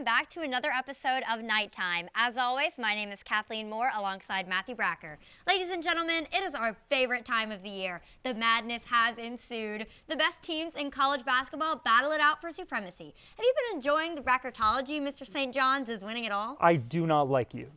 back to another episode of Nighttime. As always, my name is Kathleen Moore alongside Matthew Bracker. Ladies and gentlemen, it is our favorite time of the year. The madness has ensued. The best teams in college basketball battle it out for supremacy. Have you been enjoying the Brackertology? Mr. St. John's is winning it all? I do not like you.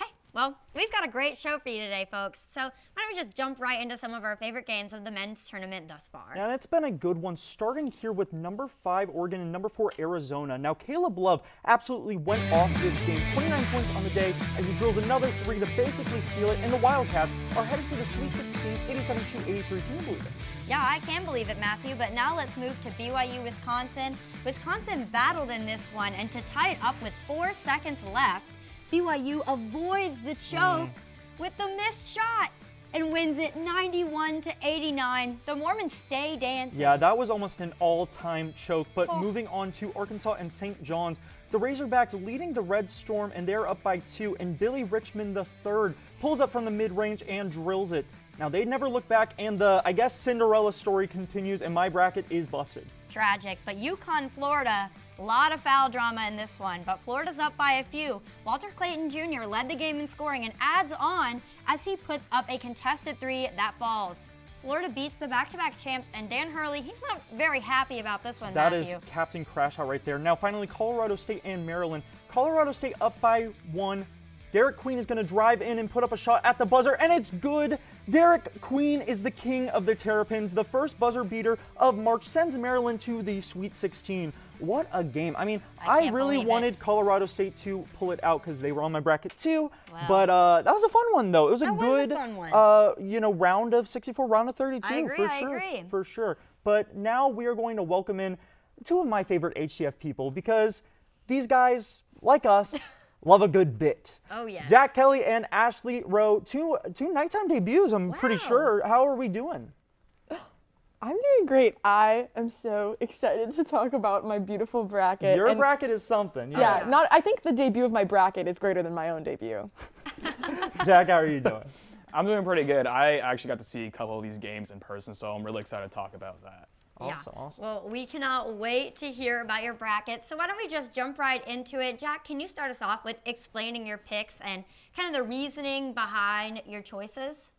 Okay, well, we've got a great show for you today, folks. So why don't we just jump right into some of our favorite games of the men's tournament thus far. And it's been a good one, starting here with number 5 Oregon and number 4 Arizona. Now, Caleb Love absolutely went off this game, 29 points on the day, as he drills another 3 to basically seal it, and the Wildcats are headed to the Sweet 16, 87-83. Can you believe it? Yeah, I can believe it, Matthew, but now let's move to BYU, Wisconsin. Wisconsin battled in this one, and to tie it up with 4 seconds left, BYU avoids the choke with the missed shot and wins it 91-89. The Mormons stay dancing. Yeah, that was almost an all-time choke, but moving on to Arkansas and St. John's, the Razorbacks leading the Red Storm, and they're up by 2, and Billy Richmond III pulls up from the mid-range and drills it. Now, they never look back, and the, I guess, Cinderella story continues, and my bracket is busted. Tragic, but UConn, Florida, a lot of foul drama in this one, but Florida's up by a few. Walter Clayton Jr. led the game in scoring and adds on as he puts up a contested 3 that falls. Florida beats the back-to-back champs, and Dan Hurley, he's not very happy about this one, That Matthew. is Captain Crash Out right there. Now, finally, Colorado State and Maryland. Colorado State up by 1. Derek Queen is going to drive in and put up a shot at the buzzer, and it's good. Derek Queen is the king of the Terrapins. The first buzzer beater of March sends Maryland to the Sweet 16. What a game. I mean, I really wanted Colorado State to pull it out because they were on my bracket too. Wow. But that was a fun one, though. It was a good round of 64, round of 32. I agree. For sure. But now we are going to welcome in 2 of my favorite HCF people because these guys, like us, love a good bit. Oh, yes. Jack Kelly and Ashley Rowe, two nighttime debuts, I'm pretty sure. How are we doing? I'm doing great. I am so excited to talk about my beautiful bracket. Your bracket is something. Yeah, I think the debut of my bracket is greater than my own debut. Jack, how are you doing? I'm doing pretty good. I actually got to see a couple of these games in person, so I'm really excited to talk about that. Awesome. Well, we cannot wait to hear about your bracket. So why don't we just jump right into it? Jack, can you start us off with explaining your picks and kind of the reasoning behind your choices?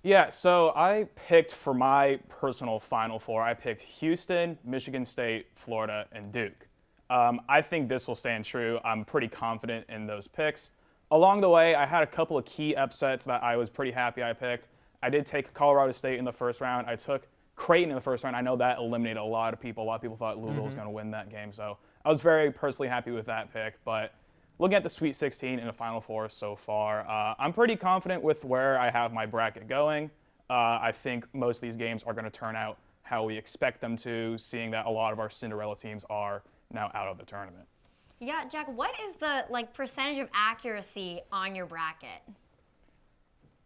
Yeah, so I picked for my personal Final Four, I picked Houston, Michigan State, Florida, and Duke. I think this will stand true. I'm pretty confident in those picks. Along the way, I had a couple of key upsets that I was pretty happy I picked. I did take Colorado State in the first round. I took Creighton in the first round. I know that eliminated a lot of people. A lot of people thought Louisville was going to win that game. So I was very personally happy with that pick. But looking at the Sweet 16 and the Final Four so far, I'm pretty confident with where I have my bracket going. I think most of these games are going to turn out how we expect them to, seeing that a lot of our Cinderella teams are now out of the tournament. Yeah, Jack, what is the percentage of accuracy on your bracket?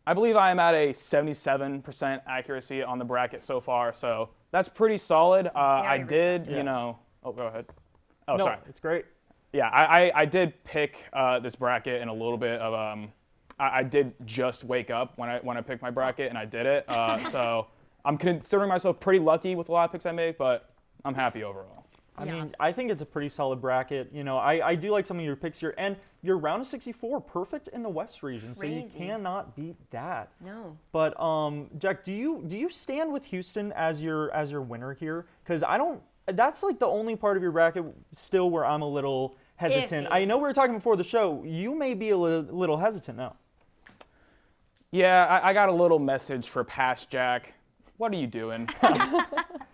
I believe I am at a 77% accuracy on the bracket so far, so that's pretty solid. I did, oh, go ahead. Oh, no, sorry. It's great. Yeah, I did pick this bracket in a little bit of, I did just wake up when I picked my bracket, and I did it. So I'm considering myself pretty lucky with a lot of picks I made, but I'm happy overall. I mean, I think it's a pretty solid bracket. You know, I do like some of your picks here. And your round of 64, perfect in the West region, so you cannot beat that. No. But Jack, do you stand with Houston as your winner here? Because I don't. That's like the only part of your bracket still where I'm a little hesitant. I know we were talking before the show. You may be a little hesitant now. Yeah, I got a little message for past Jack. What are you doing?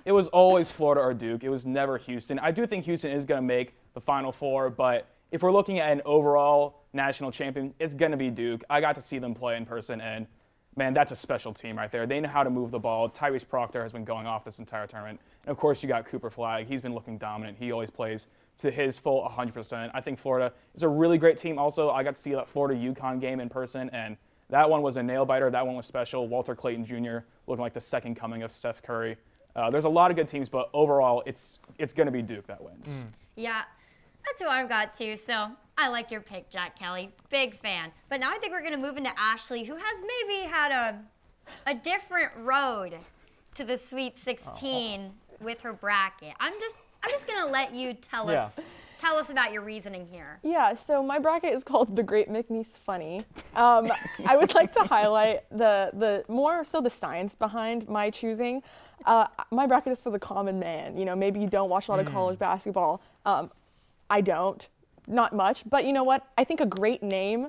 It was always Florida or Duke. It was never Houston. I do think Houston is going to make the Final Four, but if we're looking at an overall national champion, it's going to be Duke. I got to see them play in person, and, man, that's a special team right there. They know how to move the ball. Tyrese Proctor has been going off this entire tournament. And, of course, you got Cooper Flagg. He's been looking dominant. He always plays to his full 100%. I think Florida is a really great team also. I got to see that Florida-UConn game in person, and that one was a nail-biter. That one was special. Walter Clayton Jr. looking like the second coming of Steph Curry. There's a lot of good teams, but overall, it's going to be Duke that wins. Yeah, that's who I've got too. So I like your pick, Jack Kelly. Big fan. But now I think we're going to move into Ashley, who has maybe had a different road to the Sweet 16 with her bracket. I'm just I'm just going to let you tell us about your reasoning here. Yeah, so my bracket is called The Great McNeese Funny. I would like to highlight the more so the science behind my choosing. My bracket is for the common man. You know, maybe you don't watch a lot of college basketball. I don't, not much. But you know what? I think a great name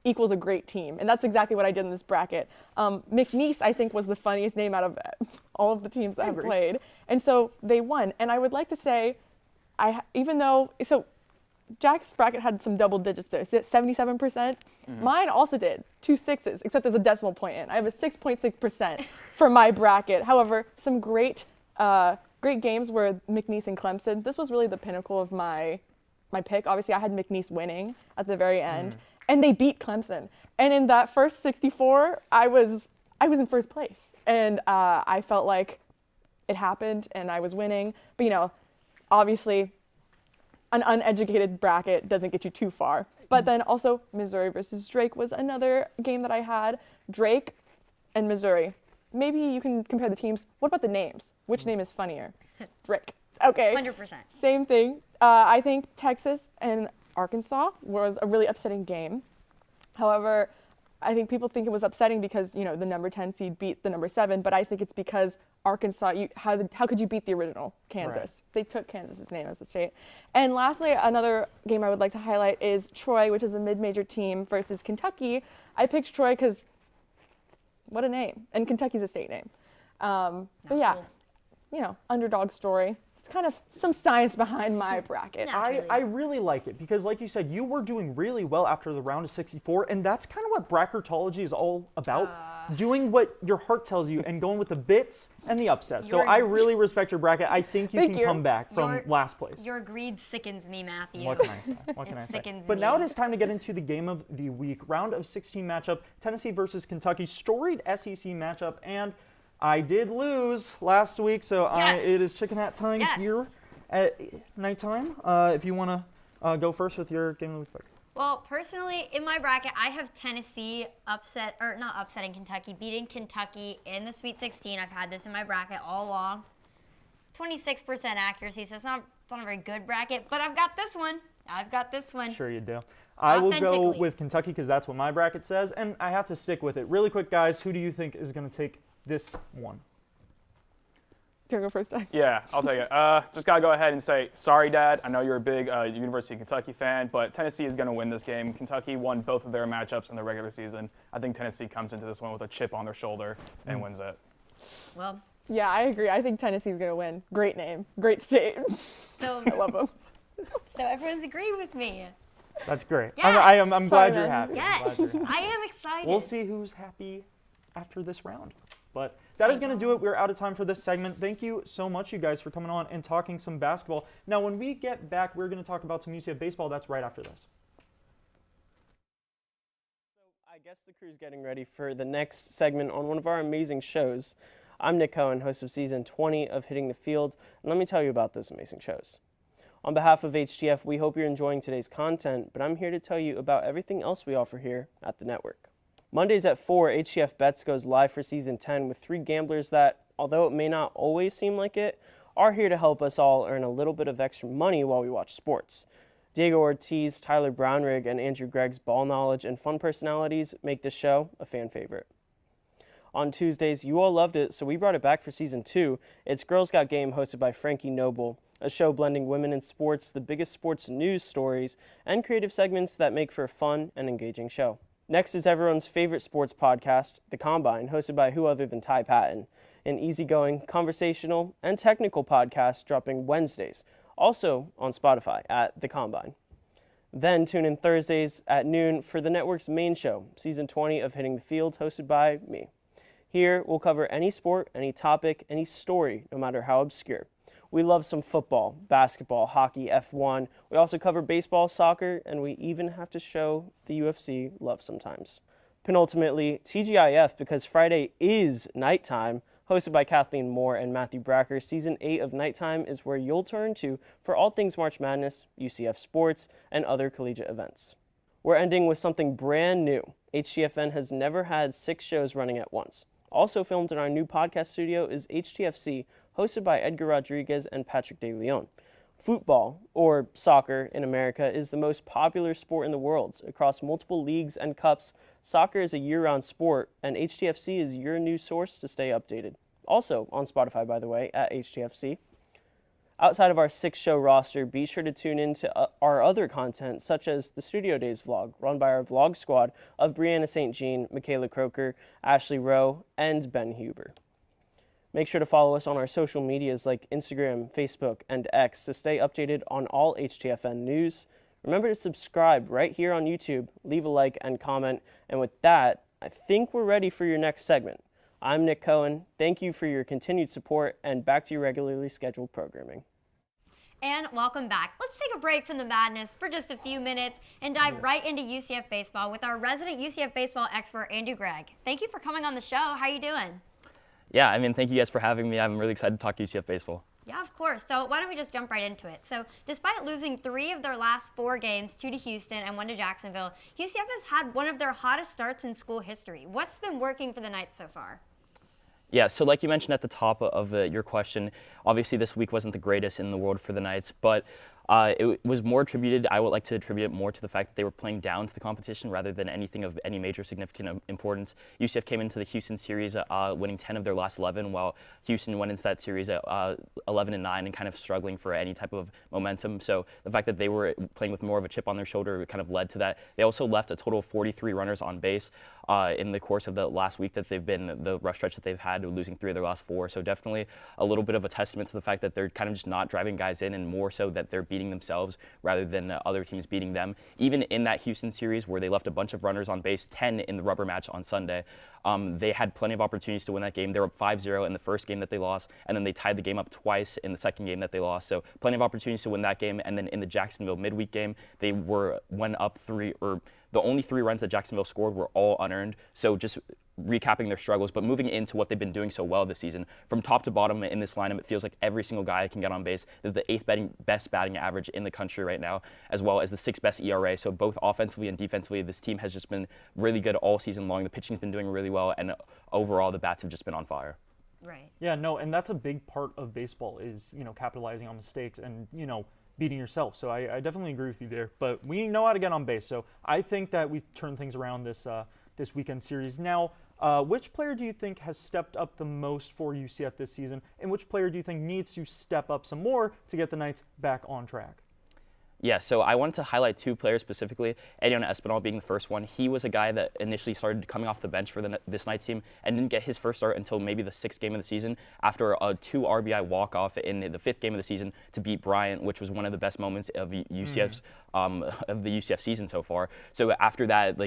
equals a great team. And that's exactly what I did in this bracket. McNeese, I think, was the funniest name out of all of the teams that have played. And so they won. And I would like to say, Jack's bracket had some double digits there, 77%. Mine also did, 2 6s, except there's a decimal point in. I have a 6.6% for my bracket. However, some great games were McNeese and Clemson. This was really the pinnacle of my pick. Obviously, I had McNeese winning at the very end, and they beat Clemson. And in that first 64, I was in first place, and I felt like it happened, and I was winning. But you know, obviously, an uneducated bracket doesn't get you too far. But then also Missouri versus Drake was another game that I had. Drake and Missouri. Maybe you can compare the teams. What about the names? Which name is funnier? Drake. Okay. 100%. Same thing. I think Texas and Arkansas was a really upsetting game. However, I think people think it was upsetting because, you know, the number 10 seed beat the number 7, but I think it's because Arkansas, how could you beat the original Kansas? Right. They took Kansas's name as the state. And lastly, another game I would like to highlight is Troy, which is a mid-major team, versus Kentucky. I picked Troy because what a name. And Kentucky's a state name. But yeah, you know, underdog story. It's kind of some science behind my bracket. I really like it because, like you said, you were doing really well after the round of 64, and that's kind of what brackertology is all about. Doing what your heart tells you and going with the bits and the upset. So I really respect your bracket. I think you can come back from last place. Your greed sickens me, Matthew. What can I say? What can I say? Sickens But me. now it is time to get into the game of the week. Round of 16 matchup, Tennessee versus Kentucky. Storied SEC matchup, and I did lose last week, so it is chicken hat time here at nighttime. If you want to go first with your game of the week pick. Well, personally, in my bracket, I have Tennessee not upsetting Kentucky, beating Kentucky in the Sweet 16. I've had this in my bracket all along. 26% accuracy, so it's not a very good bracket, but I've got this one. Sure you do. I will go with Kentucky because that's what my bracket says, and I have to stick with it. Really quick, guys, who do you think is going to take this one? Do you want to go first, Doug? Yeah, I'll take it. Just got to go ahead and say, sorry, Dad. I know you're a big University of Kentucky fan, but Tennessee is going to win this game. Kentucky won both of their matchups in the regular season. I think Tennessee comes into this one with a chip on their shoulder and wins it. Well, yeah, I agree. I think Tennessee's going to win. Great name. Great state. So I love them. So everyone's agreeing with me. That's great. Yes. I'm glad you're happy. Yes, I am excited. We'll see who's happy after this round. But that is going to do it. We're out of time for this segment. Thank you so much, you guys, for coming on and talking some basketball. Now, when we get back, we're going to talk about some UCF baseball. That's right after this. So I guess the crew's getting ready for the next segment on one of our amazing shows. I'm Nick Cohen, host of Season 20 of Hitting the Field, and let me tell you about those amazing shows. On behalf of HTF, we hope you're enjoying today's content, but I'm here to tell you about everything else we offer here at the network. Mondays at 4, HTF Bets goes live for Season 10 with 3 gamblers that, although it may not always seem like it, are here to help us all earn a little bit of extra money while we watch sports. Diego Ortiz, Tyler Brownrigg, and Andrew Gregg's ball knowledge and fun personalities make this show a fan favorite. On Tuesdays, you all loved it, so we brought it back for Season 2. It's Girls Got Game, hosted by Frankie Noble, a show blending women in sports, the biggest sports news stories, and creative segments that make for a fun and engaging show. Next is everyone's favorite sports podcast, The Combine, hosted by who other than Ty Patton, an easygoing, conversational, and technical podcast dropping Wednesdays, also on Spotify at The Combine. Then tune in Thursdays at noon for the network's main show, Season 20 of Hitting the Field, hosted by me. Here, we'll cover any sport, any topic, any story, no matter how obscure. We love some football, basketball, hockey, F1. We also cover baseball, soccer, and we even have to show the UFC love sometimes. Penultimately, TGIF, because Friday is nighttime, hosted by Kathleen Moore and Matthew Bracker. Season 8 of Nighttime is where you'll turn to for all things March Madness, UCF sports, and other collegiate events. We're ending with something brand new. HTFN has never had 6 shows running at once. Also filmed in our new podcast studio is HTFC, hosted by Edgar Rodriguez and Patrick De Leon. Football, or soccer in America, is the most popular sport in the world. Across multiple leagues and cups, soccer is a year-round sport, and HTFC is your new source to stay updated. Also on Spotify, by the way, at HTFC. Outside of our 6-show roster, be sure to tune in to our other content, such as the Studio Days vlog, run by our vlog squad of Brianna St. Jean, Michaela Croker, Ashley Rowe, and Ben Huber. Make sure to follow us on our social medias like Instagram, Facebook, and X to stay updated on all HTFN news. Remember to subscribe right here on YouTube, leave a like and comment. And with that, I think we're ready for your next segment. I'm Nick Cohen. Thank you for your continued support, and back to your regularly scheduled programming. And welcome back. Let's take a break from the madness for just a few minutes and dive right into UCF baseball with our resident UCF baseball expert, Andrew Gregg. Thank you for coming on the show. How are you doing? Yeah, I mean, thank you guys for having me. I'm really excited to talk UCF baseball. Yeah, of course. So why don't we just jump right into it? So despite losing 3 of their last 4 games, 2 to Houston and 1 to Jacksonville, UCF has had one of their hottest starts in school history. What's been working for the Knights so far? Yeah, so like you mentioned at the top of your question, obviously this week wasn't the greatest in the world for the Knights, but it was more attributed, I would like to attribute it more to the fact that they were playing down to the competition rather than anything of any major significant importance. UCF came into the Houston series winning 10 of their last 11, while Houston went into that series at 11-9 and kind of struggling for any type of momentum. So the fact that they were playing with more of a chip on their shoulder kind of led to that. They also left a total of 43 runners on base in the course of the last week that they've been, the rough stretch that they've had, losing 3 of their last 4. So definitely a little bit of a testament to the fact that they're kind of just not driving guys in, and more so that they're beating themselves rather than other teams beating them. Even in that Houston series where they left a bunch of runners on base, 10 in the rubber match on Sunday, they had plenty of opportunities to win that game. They were up 5-0 in the first game that they lost, and then they tied the game up twice in the second game that they lost. So plenty of opportunities to win that game. And then in the Jacksonville midweek game, they went up 3, or the only 3 runs that Jacksonville scored were all unearned. So just recapping their struggles, but moving into what they've been doing so well this season. From top to bottom in this lineup, it feels like every single guy can get on base. They're the 8th best batting average in the country right now, as well as the 6th best ERA. So both offensively and defensively, this team has just been really good all season long. The pitching's been doing really well, and overall, the bats have just been on fire. Right. Yeah, no, and that's a big part of baseball is, capitalizing on mistakes and, beating yourself. So I definitely agree with you there. But we know how to get on base. So I think that we've turned things around this weekend series. Now, which player do you think has stepped up the most for UCF this season, and which player do you think needs to step up some more to get the Knights back on track? Yeah, so I wanted to highlight 2 players specifically, Edion Espinal being the first one. He was a guy that initially started coming off the bench for this Knights team and didn't get his first start until maybe the 6th game of the season after a 2 RBI walk-off in the 5th game of the season to beat Bryant, which was one of the best moments of UCF's of the UCF season so far. So after that,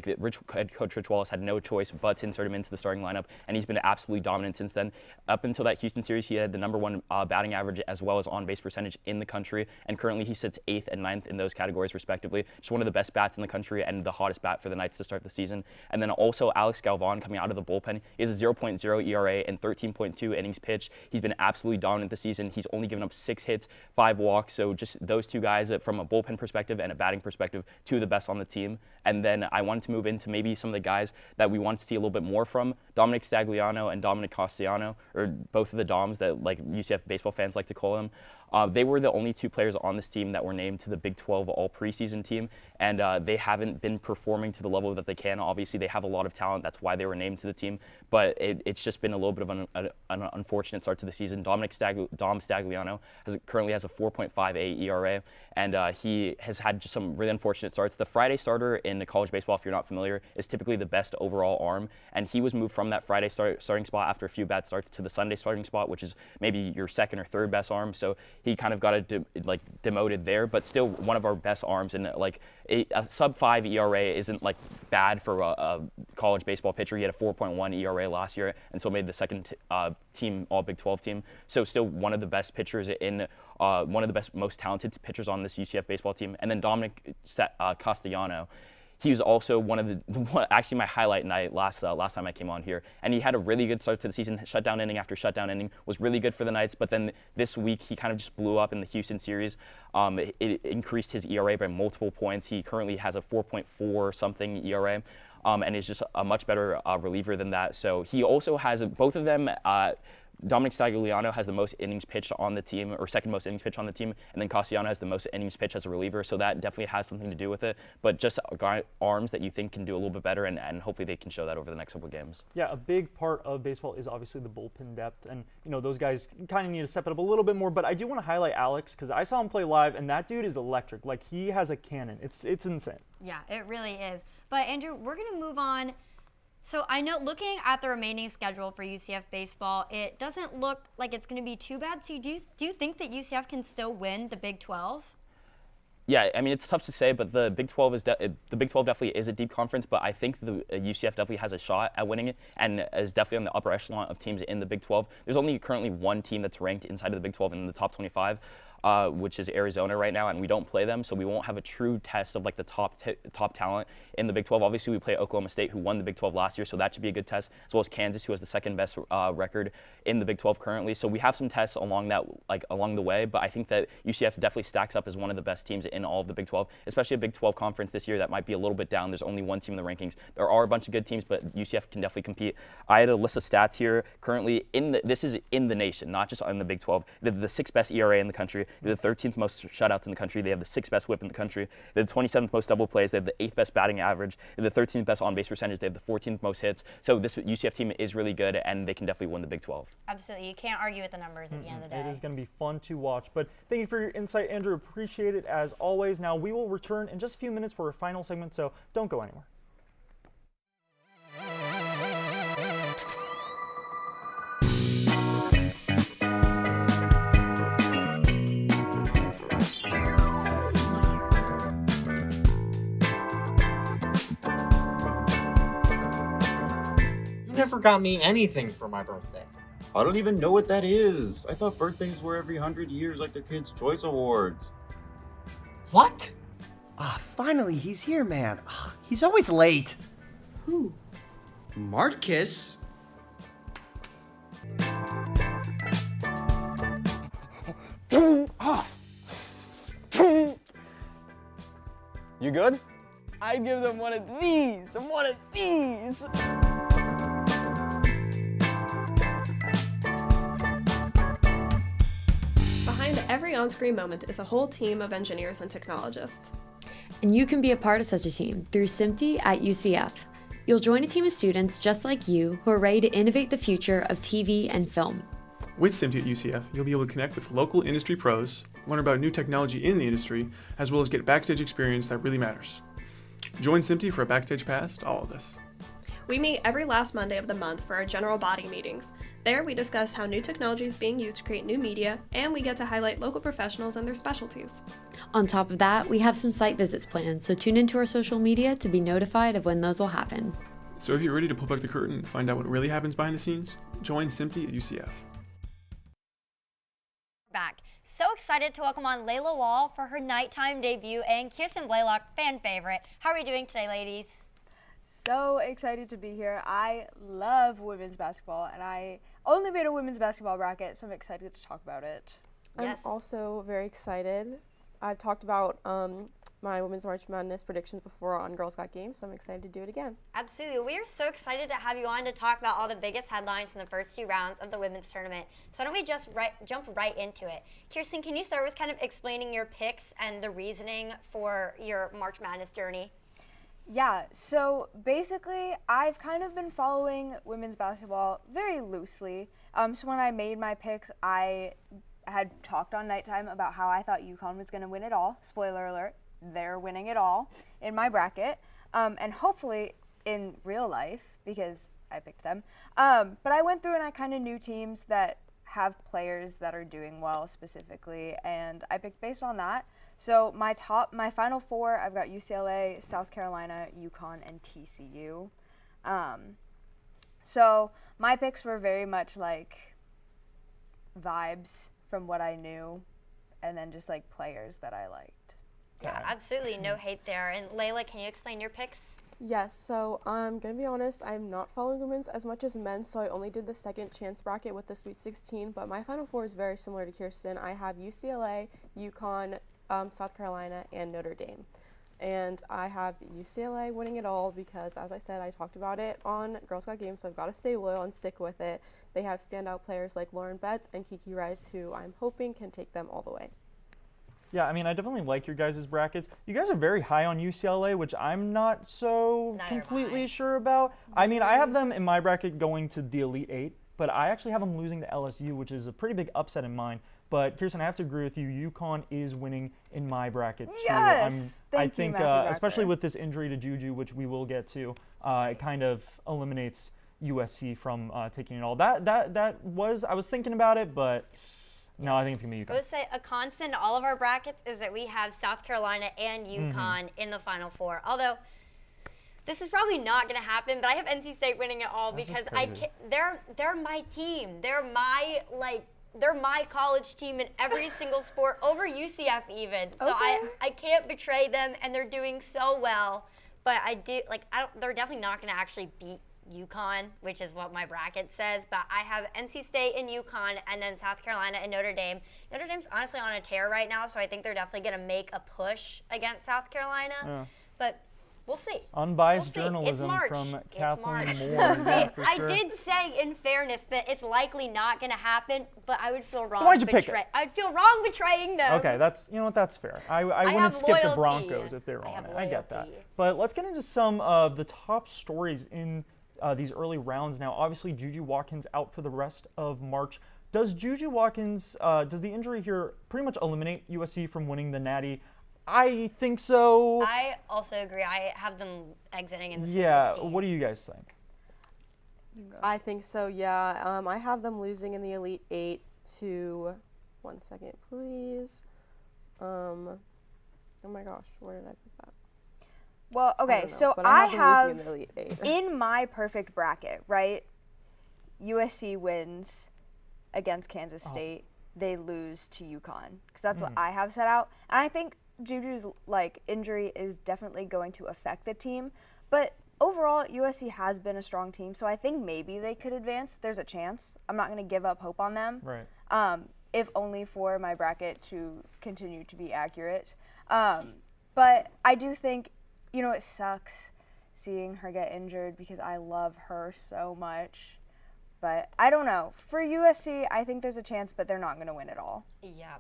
head coach Rich Wallace had no choice but to insert him into the starting lineup, and he's been absolutely dominant since then. Up until that Houston series, he had the #1 batting average as well as on-base percentage in the country, and currently he sits 8th and 9th in those categories respectively. Just one of the best bats in the country and the hottest bat for the Knights to start the season. And then also Alex Galvan coming out of the bullpen. He has a 0.0 ERA and 13.2 innings pitched. He's been absolutely dominant this season. He's only given up 6 hits, 5 walks. So just those 2 guys from a bullpen perspective and a batting perspective, 2 of the best on the team. And then I wanted to move into maybe some of the guys that we want to see a little bit more from. Dominic Stagliano and Dominic Castellano, or both of the Doms that UCF baseball fans like to call them. They were the only 2 players on this team that were named to the Big 12 all preseason team, and they haven't been performing to the level that they can. Obviously, they have a lot of talent. That's why they were named to the team, but it's just been a little bit of an unfortunate start to the season. Dom Stagliano currently has a 4.58 ERA, and he has had just some really unfortunate starts. The Friday starter in college baseball, if you're not familiar, is typically the best overall arm, and he was moved from that Friday starting spot after a few bad starts to the Sunday starting spot, which is maybe your 2nd or 3rd best arm. So he kind of got demoted there, but still one of our best arms. And a sub-5 ERA isn't bad for a college baseball pitcher. He had a 4.1 ERA last year, and so made the 2nd team All Big 12 team. So still one of the best pitchers one of the best, most talented pitchers on this UCF baseball team. And then Dominic Castellano. He was also one of actually my highlight night last time I came on here, and he had a really good start to the season. Shutdown inning after shutdown inning was really good for the Knights, but then this week he kind of just blew up in the Houston series. It increased his ERA by multiple points. He currently has a 4.4 something ERA. And is just a much better reliever than that. So he also has both of them Dominic Stagliano has the most innings pitched on the team, or second most innings pitched on the team, and then Castellano has the most innings pitched as a reliever, so that definitely has something to do with it. But just arms that you think can do a little bit better, and hopefully they can show that over the next couple of games. Yeah, a big part of baseball is obviously the bullpen depth, and those guys kind of need to step it up a little bit more. But I do want to highlight Alex because I saw him play live, and that dude is electric. Like, he has a cannon. It's insane. Yeah, it really is. But Andrew, we're going to move on. So I know looking at the remaining schedule for UCF baseball, it doesn't look like it's going to be too bad. So do you think that UCF can still win the Big 12? Yeah, I mean, it's tough to say, but the Big 12 definitely is a deep conference, but I think the UCF definitely has a shot at winning it and is definitely on the upper echelon of teams in the Big 12. There's only currently one team that's ranked inside of the Big 12 in the top 25. Which is Arizona right now, and we don't play them, so we won't have a true test of like the top talent in the Big 12. Obviously, we play Oklahoma State, who won the Big 12 last year, so that should be a good test, as well as Kansas, who has the second best record in the Big 12 currently. So we have some tests along the way, but I think that UCF definitely stacks up as one of the best teams in all of the Big 12, especially a Big 12 conference this year that might be a little bit down. There's only one team in the rankings. There are a bunch of good teams, but UCF can definitely compete. I had a list of stats here. Currently, this is in the nation, not just in the Big 12. They're the 6th best ERA in the country. They're the 13th most shutouts in the country. They have the 6th best whip in the country. They're the 27th most double plays. They have the 8th best batting average. They're the 13th best on-base percentage. They have the 14th most hits. So this UCF team is really good, and they can definitely win the Big 12. Absolutely. You can't argue with the numbers at the end of the day. It is going to be fun to watch. But thank you for your insight, Andrew. Appreciate it as always. Now, we will return in just a few minutes for a final segment, so don't go anywhere. Never got me anything for my birthday. I don't even know what that is. I thought birthdays were every 100 years like the Kids' Choice Awards. What? Finally, he's here, man. He's always late. Who? Marcus? You good? I'd give them one of these and one of these. Behind every on-screen moment is a whole team of engineers and technologists. And you can be a part of such a team through SMPTE at UCF. You'll join a team of students just like you who are ready to innovate the future of TV and film. With SMPTE at UCF, you'll be able to connect with local industry pros, learn about new technology in the industry, as well as get backstage experience that really matters. Join SMPTE for a backstage pass to all of this. We meet every last Monday of the month for our general body meetings. There, we discuss how new technology is being used to create new media, and we get to highlight local professionals and their specialties. On top of that, we have some site visits planned, so tune into our social media to be notified of when those will happen. So if you're ready to pull back the curtain and find out what really happens behind the scenes, join SMPTE at UCF. Back. So excited to welcome on Layla Wall for her nighttime debut and Keirsten Blaylock, fan favorite. How are you doing today, ladies? So excited to be here. I love women's basketball, and I only made a women's basketball bracket, so I'm excited to talk about it. Yes. I'm also very excited. I've talked about my Women's March Madness predictions before on Girls Got Games, so I'm excited to do it again. Absolutely. We are so excited to have you on to talk about all the biggest headlines from the first 2 rounds of the women's tournament. So why don't we just jump right into it? Keirsten, can you start with kind of explaining your picks and the reasoning for your March Madness journey? Yeah, so basically I've kind of been following women's basketball very loosely. So when I made my picks, I had talked on Nighttime about how I thought UConn was going to win it all. Spoiler alert, they're winning it all in my bracket. And hopefully in real life, because I picked them. But I went through and I kind of knew teams that have players that are doing well specifically, and I picked based on that. So my final 4, I've got UCLA, South Carolina, UConn, and TCU. So my picks were very much like vibes from what I knew, and then just like players that I liked. Yeah, absolutely, no hate there. And Layla, can you explain your picks? Yes, so I'm going to be honest, I'm not following women's as much as men's, so I only did the second chance bracket with the Sweet 16, but my final 4 is very similar to Keirsten. I have UCLA, UConn, South Carolina, and Notre Dame. and I have UCLA winning it all because, as I said, I talked about it on Girl Scout Games, so I've got to stay loyal and stick with it. They have standout players like Lauren Betts and Kiki Rice, who I'm hoping can take them all the way. Yeah, I mean, I definitely like your guys' brackets. You guys are very high on UCLA, which I'm not so completely sure about. I mean, I have them in my bracket going to the Elite Eight, but I actually have them losing to LSU, which is a pretty big upset in mine. But Keirsten, I have to agree with you. UConn is winning in my bracket too. Yes! I think, especially with this injury to Juju, which we will get to, it kind of eliminates USC from taking it all. I was thinking about it, but no, I think it's gonna be UConn. I would say a constant in all of our brackets is that we have South Carolina and UConn in the Final Four. Although this is probably not going to happen, but I have NC State winning it all because they're my team. They're my college team in every single sport, over UCF even. So I can't betray them, and they're doing so well. But they're definitely not going to actually beat UConn, which is what my bracket says. But I have NC State and UConn, and then South Carolina and Notre Dame. Notre Dame's honestly on a tear right now, so I think they're definitely going to make a push against South Carolina. Yeah. But we'll see. Unbiased journalism from Kathleen Moore. Yeah, for sure. I did say, in fairness, that it's likely not going to happen, but I would feel wrong. Why'd you pick it? I'd feel wrong betraying them. Okay, that's fair. I wouldn't skip the Broncos if they were on it. I get that. But let's get into some of the top stories in these early rounds now. Obviously, Juju Watkins out for the rest of March. Does Juju Watkins, does the injury here pretty much eliminate USC from winning the Natty? I think so. I also agree. I have them exiting in the Sweet 16. What do you guys think? I think so, yeah. I have them losing in the Elite Eight to, one second, please. Oh my gosh, where did I put that? Well, okay, so I have in my perfect bracket, right? USC wins against Kansas State. They lose to UConn because that's what I have set out. And I think Juju's injury is definitely going to affect the team, but overall USC has been a strong team, so I think maybe they could advance. There's a chance. I'm not going to give up hope on them. Right. If only for my bracket to continue to be accurate. But I do think, it sucks seeing her get injured because I love her so much. But I don't know. For USC, I think there's a chance, but they're not going to win it all. Yeah,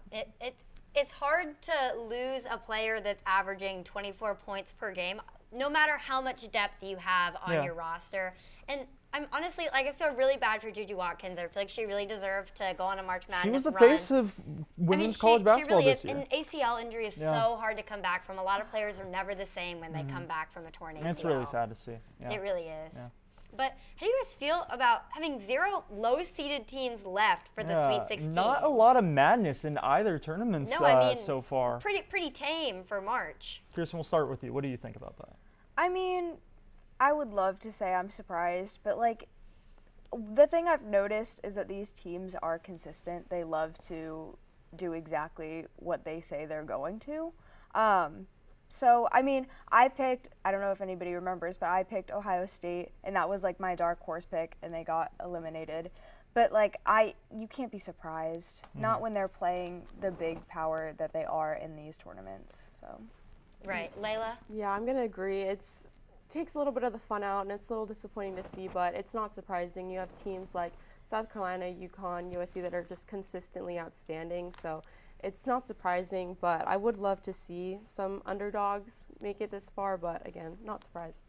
it's hard to lose a player that's averaging 24 points per game, no matter how much depth you have on your roster. And I'm honestly, I feel really bad for Juju Watkins. I feel like she really deserved to go on a March Madness run. She was the run. Face of women's college basketball really this year. An ACL injury is so hard to come back from. A lot of players are never the same when they come back from a torn ACL. It's really sad to see. Yeah. It really is. Yeah. But how do you guys feel about having 0 low-seeded teams left for the Sweet 16? Not a lot of madness in either tournament so far. Pretty tame for March. Keirsten, we'll start with you. What do you think about that? I mean, I would love to say I'm surprised, but the thing I've noticed is that these teams are consistent. They love to do exactly what they say they're going to. So, I mean, I don't know if anybody remembers, but I picked Ohio State, and that was my dark horse pick, and they got eliminated. But you can't be surprised, not when they're playing the big power that they are in these tournaments. So, right, Layla? Yeah, I'm gonna agree. It takes a little bit of the fun out, and it's a little disappointing to see, but it's not surprising. You have teams like South Carolina, UConn, USC that are just consistently outstanding. So it's not surprising, but I would love to see some underdogs make it this far, but again, not surprised.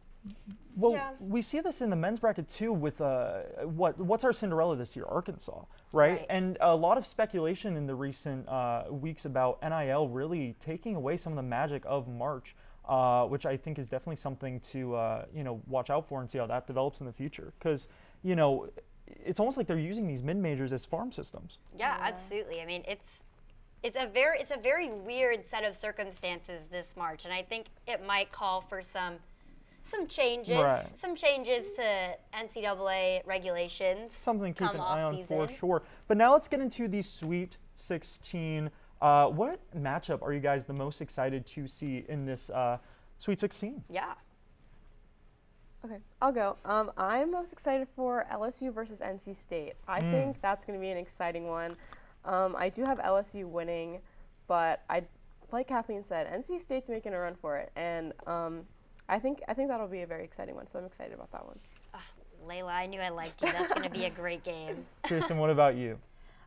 Well, we see this in the men's bracket too with what's our Cinderella this year? Arkansas, right? And a lot of speculation in the recent weeks about NIL really taking away some of the magic of March, which I think is definitely something to watch out for and see how that develops in the future. Because it's almost like they're using these mid-majors as farm systems. Yeah, absolutely. I mean, it's a very weird set of circumstances this March, and I think it might call for some changes, to NCAA regulations. Something to keep an eye on for sure. But now let's get into the Sweet 16. What matchup are you guys the most excited to see in this Sweet 16? Yeah. Okay, I'll go. I'm most excited for LSU versus NC State. I think that's going to be an exciting one. I do have LSU winning, but like Kathleen said, NC State's making a run for it, and I think that'll be a very exciting one. So I'm excited about that one. Layla, I knew I liked you. That's going to be a great game. Keirsten, what about you?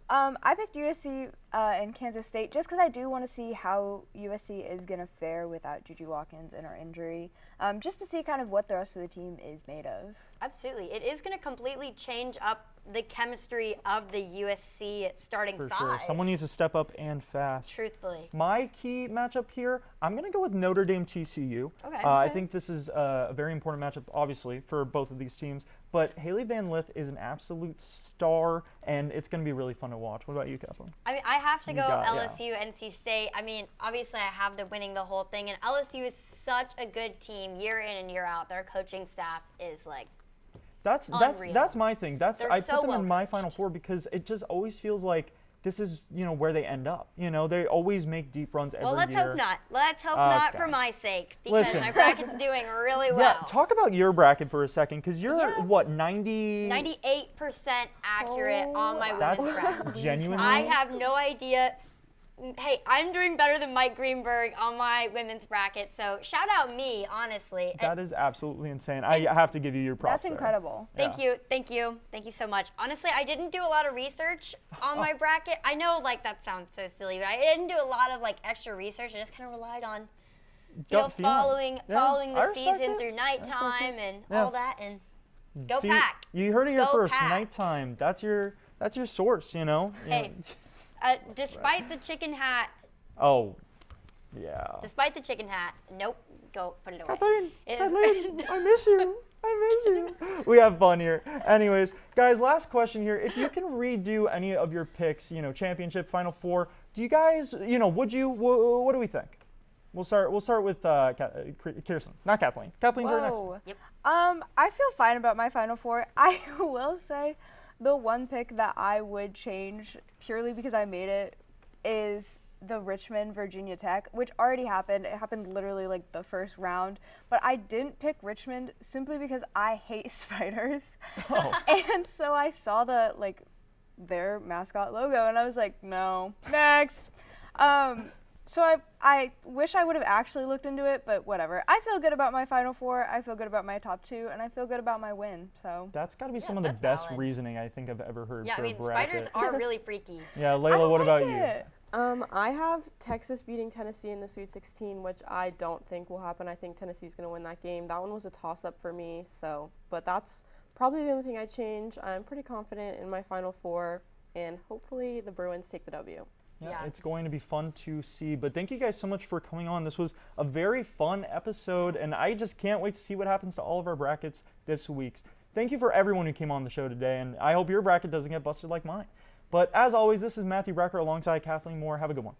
I picked USC and Kansas State just because I do want to see how USC is going to fare without Juju Watkins and our injury, just to see kind of what the rest of the team is made of. Absolutely. It is going to completely change up the chemistry of the USC starting For five. sure. Someone needs to step up and fast. Truthfully. My key matchup here, I'm going to go with Notre Dame TCU. Okay. I think this is a very important matchup, obviously, for both of these teams. But Haley Van Lith is an absolute star, and it's going to be really fun to watch. What about you, Kathleen? I mean, I have to go Yeah. LSU, NC State. I mean, obviously, I have them winning the whole thing. And LSU is such a good team year in and year out. Their coaching staff is like That's my thing. They're I so put them well in my Final Four because it just always feels like this is, where they end up. They always make deep runs every year. Well, let's hope not. Let's hope not for my sake, because Listen. my bracket's doing really well. Yeah, talk about your bracket for a second, because you're, what, 90? 98% accurate on my women's bracket. That's genuinely? I have no idea. Hey, I'm doing better than Mike Greenberg on my women's bracket, so shout out me, honestly. That is absolutely insane. I have to give you your props. That's incredible. Thank you so much. Honestly, I didn't do a lot of research on my bracket. I know, that sounds so silly, but I didn't do a lot of extra research. I just kind of relied on, following the season through nighttime and all that. And go Pack. You heard it here Go first. Pack. Nighttime. That's your source. Hey, despite the chicken hat. Oh, yeah. Despite the chicken hat, nope. Go put it away. Kathleen, I miss you. I miss you. We have fun here. Anyways, guys, last question here. If you can redo any of your picks, championship, Final Four, do you guys, would you? What do we think? We'll start with Keirsten, not Kathleen. Kathleen's right next. Yep. I feel fine about my Final Four. I will say the one pick that I would change purely because I made it is the Richmond Virginia Tech, which already happened. It happened literally the first round, but I didn't pick Richmond simply because I hate spiders. Oh. And so I saw their mascot logo and I was like, no, next. So I wish I would have actually looked into it, but whatever. I feel good about my Final Four. I feel good about my top two, and I feel good about my win. So that's got to be some of the best reasoning I think I've ever heard. Yeah, for I mean, a bracket. spiders are really freaky. Yeah, Layla, what about you? I have Texas beating Tennessee in the Sweet 16, which I don't think will happen. I think Tennessee's going to win that game. That one was a toss-up for me, but that's probably the only thing I change. I'm pretty confident in my Final Four, and hopefully the Bruins take the W. Yeah, it's going to be fun to see. But thank you guys so much for coming on. This was a very fun episode, and I just can't wait to see what happens to all of our brackets this week. Thank you for everyone who came on the show today, and I hope your bracket doesn't get busted like mine. But as always, this is Matthew Bracker alongside Kathleen Moore. Have a good one.